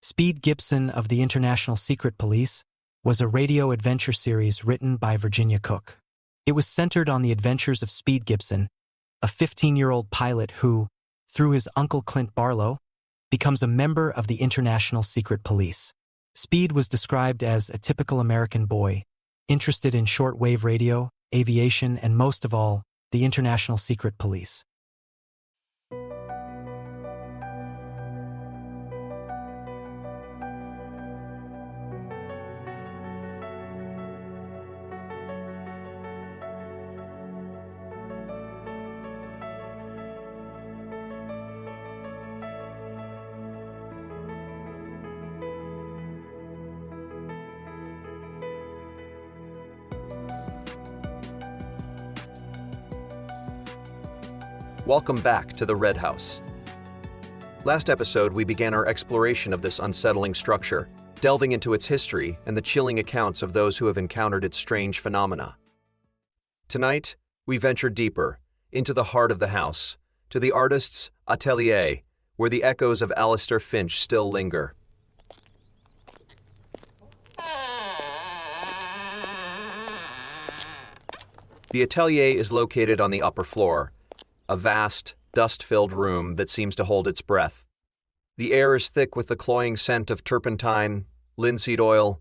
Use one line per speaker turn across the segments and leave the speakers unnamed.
Speed Gibson of the International Secret Police was a radio adventure series written by Virginia Cook. It was centered on the adventures of Speed Gibson, a 15-year-old pilot who, through his uncle Clint Barlow, becomes a member of the International Secret Police. Speed was described as a typical American boy, interested in shortwave radio, aviation, and most of all, the International Secret Police.
Welcome back to the Red House. Last episode, we began our exploration of this unsettling structure, delving into its history and the chilling accounts of those who have encountered its strange phenomena. Tonight, we venture deeper, into the heart of the house, to the artist's Atelier, where the echoes of Alistair Finch still linger. The Atelier is located on the upper floor, a vast, dust-filled room that seems to hold its breath. The air is thick with the cloying scent of turpentine, linseed oil,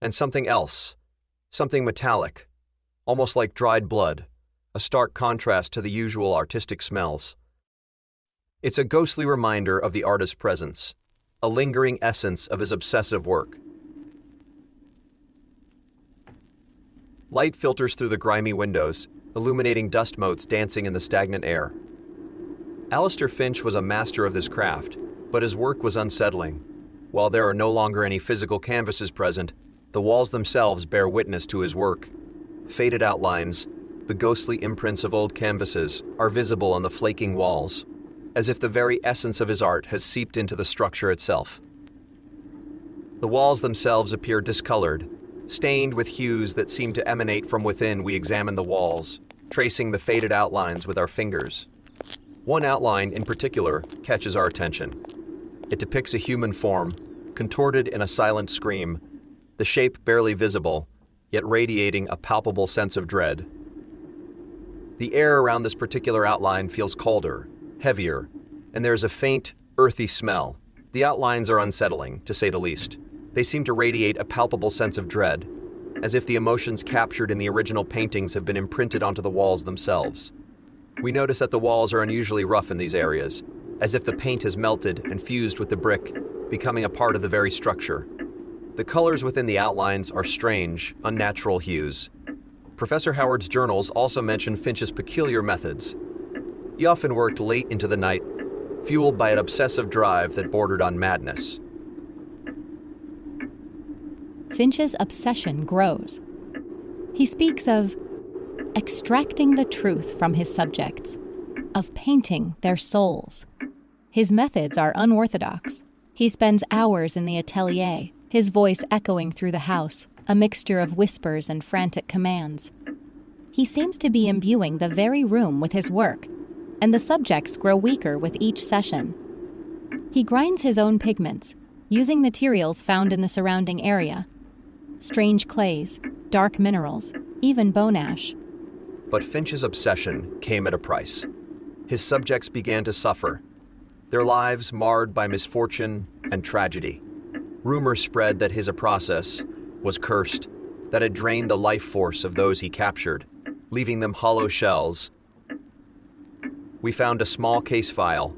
and something else, something metallic, almost like dried blood, a stark contrast to the usual artistic smells. It's a ghostly reminder of the artist's presence, a lingering essence of his obsessive work. Light filters through the grimy windows, illuminating dust motes dancing in the stagnant air. Alistair Finch was a master of this craft, but his work was unsettling. While there are no longer any physical canvases present, the walls themselves bear witness to his work. Faded outlines, the ghostly imprints of old canvases, are visible on the flaking walls, as if the very essence of his art has seeped into the structure itself. The walls themselves appear discolored, stained with hues that seem to emanate from within. We examine the walls, tracing the faded outlines with our fingers. One outline in particular catches our attention. It depicts a human form, contorted in a silent scream, the shape barely visible, yet radiating a palpable sense of dread. The air around this particular outline feels colder, heavier, and there is a faint, earthy smell. The outlines are unsettling, to say the least. They seem to radiate a palpable sense of dread, as if the emotions captured in the original paintings have been imprinted onto the walls themselves. We notice that the walls are unusually rough in these areas, as if the paint has melted and fused with the brick, becoming a part of the very structure. The colors within the outlines are strange, unnatural hues. Professor Howard's journals also mention Finch's peculiar methods. He often worked late into the night, fueled by an obsessive drive that bordered on madness.
Finch's obsession grows. He speaks of extracting the truth from his subjects, of painting their souls. His methods are unorthodox. He spends hours in the atelier, his voice echoing through the house, a mixture of whispers and frantic commands. He seems to be imbuing the very room with his work, and the subjects grow weaker with each session. He grinds his own pigments, using materials found in the surrounding area. Strange clays, dark minerals, even bone ash.
But Finch's obsession came at a price. His subjects began to suffer, their lives marred by misfortune and tragedy. Rumors spread that his process was cursed, that it drained the life force of those he captured, leaving them hollow shells. We found a small case file,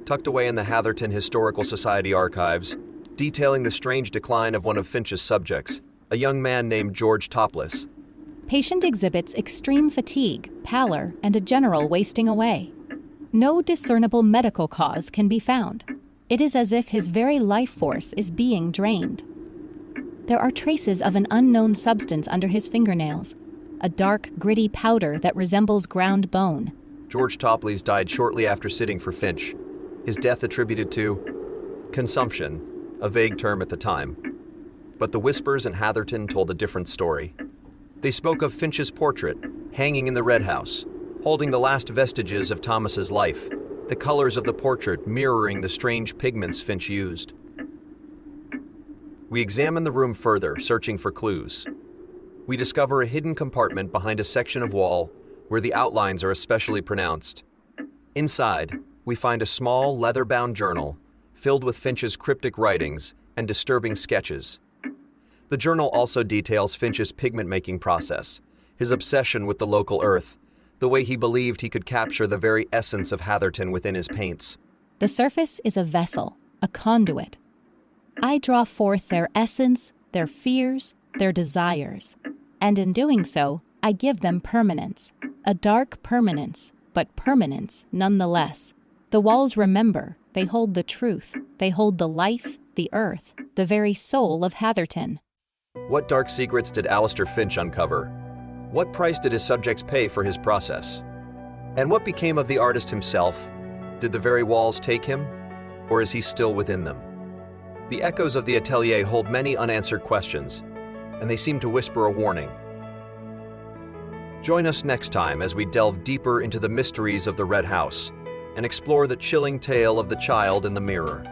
tucked away in the Hatherton Historical Society archives, detailing the strange decline of one of Finch's subjects, a young man named George Topless.
Patient exhibits extreme fatigue, pallor, and a general wasting away. No discernible medical cause can be found. It is as if his very life force is being drained. There are traces of an unknown substance under his fingernails, a dark, gritty powder that resembles ground bone.
George Topless died shortly after sitting for Finch, his death attributed to consumption, a vague term at the time. But the whispers in Hatherton told a different story. They spoke of Finch's portrait, hanging in the Red House, holding the last vestiges of Thomas's life, the colors of the portrait mirroring the strange pigments Finch used. We examine the room further, searching for clues. We discover a hidden compartment behind a section of wall where the outlines are especially pronounced. Inside, we find a small, leather-bound journal filled with Finch's cryptic writings and disturbing sketches. The journal also details Finch's pigment-making process, his obsession with the local earth, the way he believed he could capture the very essence of Hatherton within his paints.
The surface is a vessel, a conduit. I draw forth their essence, their fears, their desires, and in doing so, I give them permanence, a dark permanence, but permanence nonetheless. The walls remember, they hold the truth, they hold the life, the earth, the very soul of Hatherton.
What dark secrets did Alistair Finch uncover? What price did his subjects pay for his process? And what became of the artist himself? Did the very walls take him, or is he still within them? The echoes of the Atelier hold many unanswered questions, and they seem to whisper a warning. Join us next time as we delve deeper into the mysteries of the Red House and explore the chilling tale of the child in the mirror.